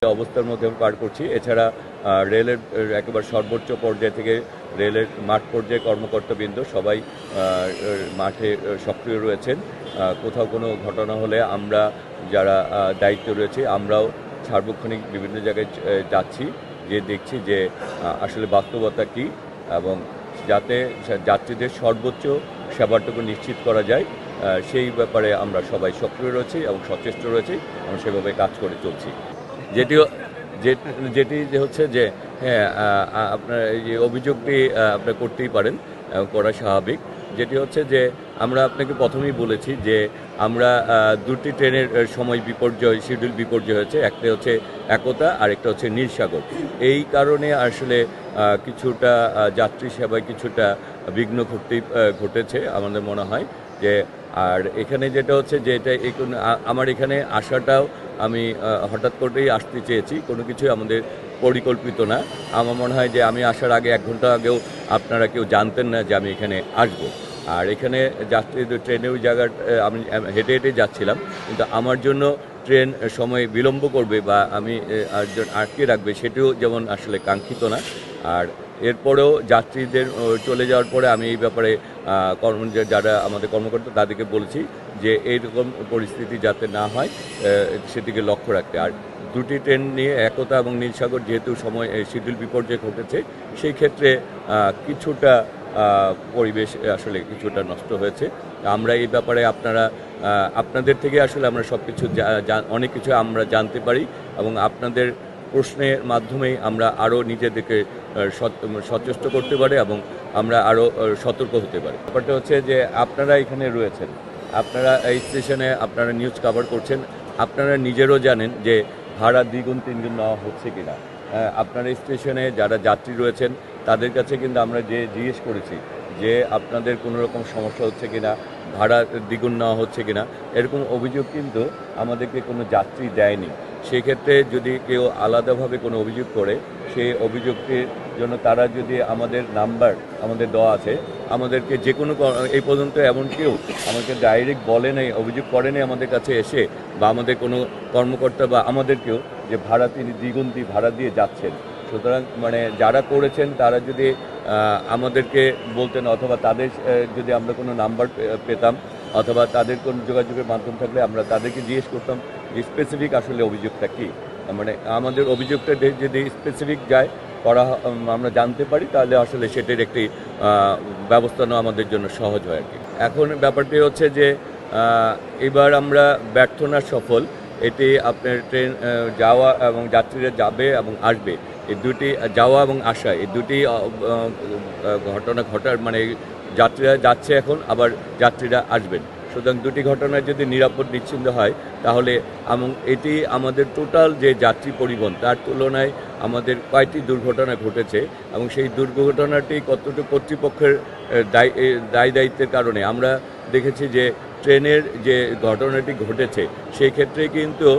অবস্থার মধ্যে পার করছি। এছাড়া রেলের একেবারে সর্বোচ্চ পর্যায় থেকে রেলের মাঠ পর্যায়ে কর্মকর্তাবৃন্দ সবাই মাঠে সক্রিয় রয়েছেন। কোথাও কোনো ঘটনা হলে আমরা যারা দায়িত্ব রয়েছে আমরাও সার্বক্ষণিক বিভিন্ন জায়গায় যাচ্ছি, যে দেখছি যে আসলে বাস্তবতা কী এবং যাতে যাত্রীদের সর্বোচ্চ সেবাটুকু নিশ্চিত করা যায় সেই ব্যাপারে আমরা সবাই সক্রিয় রয়েছি এবং সচেষ্ট রয়েছি এবং সেভাবে কাজ করে চলছি। যেটিও যেটি যে হচ্ছে যে হ্যাঁ, আপনার এই যে অভিযোগটি আপনার করতেই পারেন এবং করা স্বাভাবিক। যেটি হচ্ছে যে আমরা আপনাকে প্রথমেই বলেছি যে আমরা দুটি ট্রেনের সময় বিপর্যয় শিডিউল বিপর্যয় হয়েছে, একটা হচ্ছে একতা আর একটা হচ্ছে নীলসাগর। এই কারণে আসলে কিছুটা যাত্রী সেবায় কিছুটা বিঘ্ন ঘটেছে আমাদের মনে হয় যে। আর এখানে যেটা হচ্ছে যে এটা আমার এখানে আসাটাও আমি হঠাৎ করেই আসতে চেয়েছি, কোনো কিছুই আমাদের পরিকল্পিত না। আমার মনে হয় যে আমি আসার আগে 1 ঘন্টা আগেও আপনারা কেউ জানতেন না যে আমি এখানে আসব। আর এখানে যাত্রীদের ট্রেনে ওই জায়গায় আমি হেঁটে হেঁটে যাচ্ছিলাম, কিন্তু আমার জন্য ট্রেন সময় বিলম্ব করবে বা আমি আটকে রাখবে সেটিও যেমন আসলে কাঙ্ক্ষিত না। আর এরপরেও যাত্রীদের চলে যাওয়ার পরে আমি এই ব্যাপারে যারা আমাদের কর্মকর্তা তাদেরকে বলেছি যে এইরকম পরিস্থিতি যাতে না হয় সেদিকে লক্ষ্য রাখতে। আর দুটি ট্রেন নিয়ে একতা এবং নীলসাগর যেহেতু সময় শিডিউল বিপর্যয় ঘটেছে, সেই ক্ষেত্রে কিছুটা পরিবেশ আসলে কিছুটা নষ্ট হয়েছে। আমরা এই ব্যাপারে আপনাদের থেকে আসলে আমরা সব কিছু অনেক কিছু আমরা জানতে পারি এবং আপনাদের প্রশ্নের মাধ্যমেই আমরা আরও নিজেদেরকে সচেষ্ট করতে পারি এবং আমরা আরও সতর্ক হতে পারি। ব্যাপারটা হচ্ছে যে আপনারা এখানে রয়েছেন, আপনারা এই স্টেশনে আপনারা নিউজ কভার করছেন, আপনারা নিজেরও জানেন যে ভাড়া দ্বিগুণ তিনগুণ নেওয়া হচ্ছে কিনা। আপনারা স্টেশনে যারা যাত্রী রয়েছেন তাদের কাছে কিন্তু আমরা জিজ্ঞেস করেছি যে আপনাদের কোনো রকম সমস্যা হচ্ছে কিনা, ভাড়া দ্বিগুণ নেওয়া হচ্ছে কিনা। এরকম অভিযোগ কিন্তু আমাদেরকে কোনো যাত্রী দেয়নি। সেক্ষেত্রে যদি কেউ আলাদাভাবে কোনো অভিযোগ করে, সেই অভিযোগটির জন্য তারা যদি আমাদের নাম্বার আমাদের দেওয়া আছে, আমাদেরকে যে কোনো এই পর্যন্ত এমন কেউ আমাকে ডাইরেক্ট বলে নেই, অভিযোগ করে নেই আমাদের কাছে এসে বা আমাদের কোনো কর্মকর্তা বা আমাদেরকেও যে ভাড়া তিনি দ্বিগুণ ভাড়া দিয়ে যাচ্ছেন। সুতরাং মানে যারা করেছেন তারা যদি আমাদেরকে বলতেন অথবা তাদের যদি আমরা কোনো নাম্বার পেতাম অথবা তাদের কোনো যোগাযোগের মাধ্যম থাকলে আমরা তাদেরকে জিজ্ঞেস করতাম যে স্পেসিফিক আসলে অভিযোগটা কী। মানে আমাদের অভিযোগটা যদি স্পেসিফিক যায় করা আমরা জানতে পারি, তাহলে আসলে সেটির একটি ব্যবস্থা নেওয়া আমাদের জন্য সহজ হয় আর কি। এখন ব্যাপারটি হচ্ছে যে এবার আমরা ব্যর্থ না সফল, এটি আপনার ট্রেন যাওয়া এবং যাত্রীরা যাবে এবং আসবে, এই দুটি যাওয়া এবং আসা এই দুটি ঘটনা ঘটার মানে যাত্রীরা যাচ্ছে এখন, আবার যাত্রীরা আসবেন। সুতরাং দুটি ঘটনায় যদি নিরাপদ নিশ্চিন্ত হয় তাহলে এবং এটি আমাদের টোটাল যে যাত্রী পরিবহন তার তুলনায় আমাদের কয়টি দুর্ঘটনা ঘটেছে এবং সেই দুর্ঘটনাটি কতটুকু কর্তৃপক্ষের দায়িত্বের কারণে আমরা দেখেছি যে ট্রেনের যে ঘটনাটি ঘটেছে সেই ক্ষেত্রে কিন্তু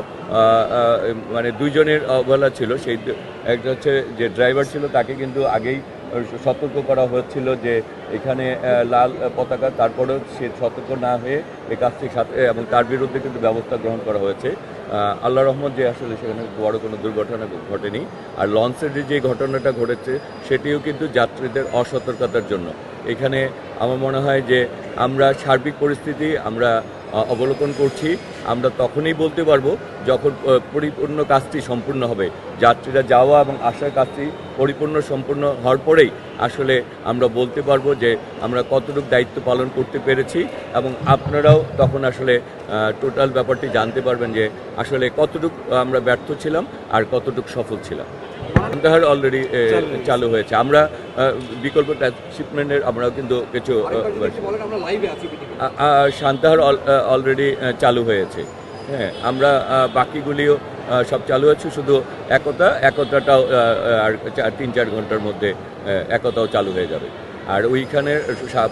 মানে 2 জনের অবহেলা ছিল। সেই একটা হচ্ছে যে ড্রাইভার ছিল তাকে কিন্তু আগেই সতর্ক করা হয়েছিল যে এখানে লাল পতাকা, তারপরেও সে সতর্ক না হয়ে এই কাজটি সাথে এবং তার বিরুদ্ধে কিন্তু ব্যবস্থা গ্রহণ করা হয়েছে। আল্লাহ রহমত যে আসলে সেখানে বড় কোনো দুর্ঘটনা ঘটেনি। আর লঞ্চের যে ঘটনাটা ঘটেছে সেটিও কিন্তু যাত্রীদের অসতর্কতার জন্য। এখানে আমার মনে হয় যে আমরা সার্বিক পরিস্থিতি আমরা অবলোকন করছি। আমরা তখনই বলতে পারবো যখন পরিপূর্ণ কাজটি সম্পূর্ণ হবে। যাত্রীরা যাওয়া এবং আসার কাজটি সম্পূর্ণ হওয়ার পরেই আসলে আমরা বলতে পারবো যে আমরা কতটুকু দায়িত্ব পালন করতে পেরেছি এবং আপনারাও তখন আসলে টোটাল ব্যাপারটি জানতে পারবেন যে আসলে কতটুকু আমরা ব্যর্থ ছিলাম আর কতটুকু সফল ছিলাম। সান্তাহার অলরেডি চালু হয়েছে। আমরা বিকল্প ট্রান্সশিপমেন্টের আমরাও কিন্তু কিছু সান্তাহার অলরেডি চালু হয়েছে। হ্যাঁ, আমরা বাকিগুলিও সব চালু আছে, শুধু একতাটাও আর 3-4 ঘন্টার মধ্যে একতাও চালু হয়ে যাবে। আর ওইখানের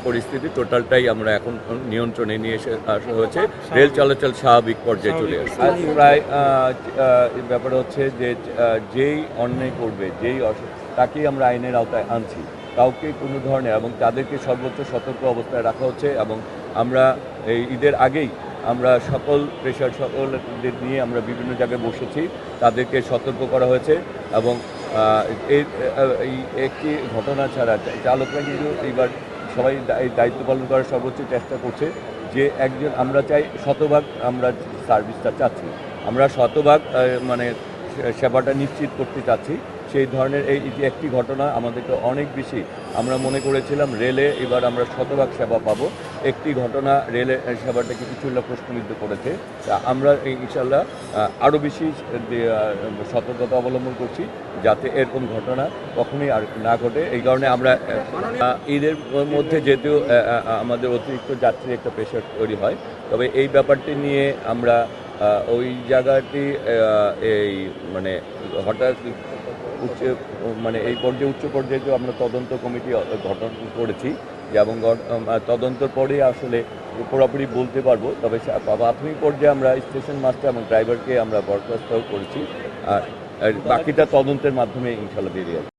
পরিস্থিতি টোটালটাই আমরা এখন নিয়ন্ত্রণে নিয়ে আসা হয়েছে। রেল চলাচল স্বাভাবিক পর্যায়ে চলে আসছে। আর প্রায় ব্যাপার হচ্ছে যে যেই অন্যায় করবে তাকেই আমরা আইনের আওতায় আনছি। কাউকে কোনো ধরনের এবং তাদেরকে সর্বোচ্চ সতর্ক অবস্থায় রাখা হচ্ছে এবং আমরা এই ঈদের আগেই আমরা সকলদের নিয়ে আমরা বিভিন্ন জায়গায় বসেছি, তাদেরকে সতর্ক করা হয়েছে এবং এই একটি ঘটনা ছাড়া চালকরা কিন্তু এইবার সবাই দায়িত্ব পালন করার সর্বোচ্চ চেষ্টা করছে যে আমরা চাই শতভাগ আমরা সার্ভিসটা চাচ্ছি, আমরা শতভাগ মানে সেবাটা নিশ্চিত করতে চাচ্ছি। সেই ধরনের এই যে একটি ঘটনা আমাদেরকে অনেক বেশি আমরা মনে করেছিলাম রেলে এবার আমরা শতভাগ সেবা পাবো, একটি ঘটনা রেলের সেবাটাকে কিছুটা প্রশ্নবিদ্ধ করেছে। আমরা ইনশাল্লাহ আরও বেশি সতর্কতা অবলম্বন করছি যাতে এরকম ঘটনা কখনোই আর না ঘটে। এই কারণে আমরা ঈদের মধ্যে যেহেতু আমাদের অতিরিক্ত যাত্রীর একটা প্রেশার তৈরি হয়, তবে এই ব্যাপারটি নিয়ে আমরা ওই জায়গাটি এই মানে হঠাৎ মানে এই পর্যায়ে উচ্চ পর্যায়ে আমরা তদন্ত কমিটি গঠন করেছি এবং তদন্তর পরে আসলে পুরোপুরি বলতে পারবো। তবে প্রাথমিক পর্যায়ে আমরা স্টেশন মাস্টার এবং ড্রাইভারকে আমরা বরখাস্ত করেছি, আর বাকিটা তদন্তের মাধ্যমে ইনশাল্লাহ বেরিয়ে আসবে।